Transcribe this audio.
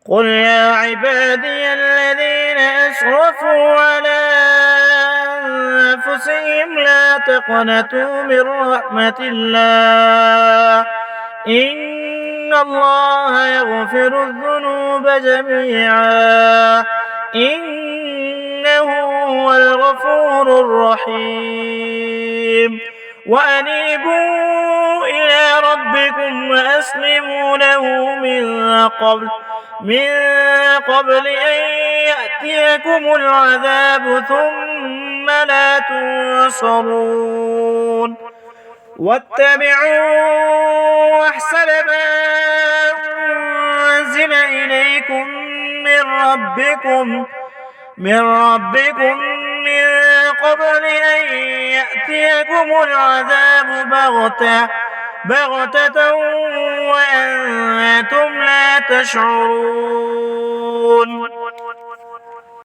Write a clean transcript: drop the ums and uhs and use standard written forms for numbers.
قل يا عبادي الذين أسرفوا على أنفسهم لا تقنطوا من رحمة الله إن الله يغفر الذنوب جميعا إنه هو الغفور الرحيم وأنيبوا إلى ربكم وأسلموا له من قبل أن يأتيكم العذاب ثم لا تنصرون واتبعوا أحسن ما أنزل إليكم من ربكم من قبل أن يأتيكم العذاب بغتة وأنتم لا تشعرون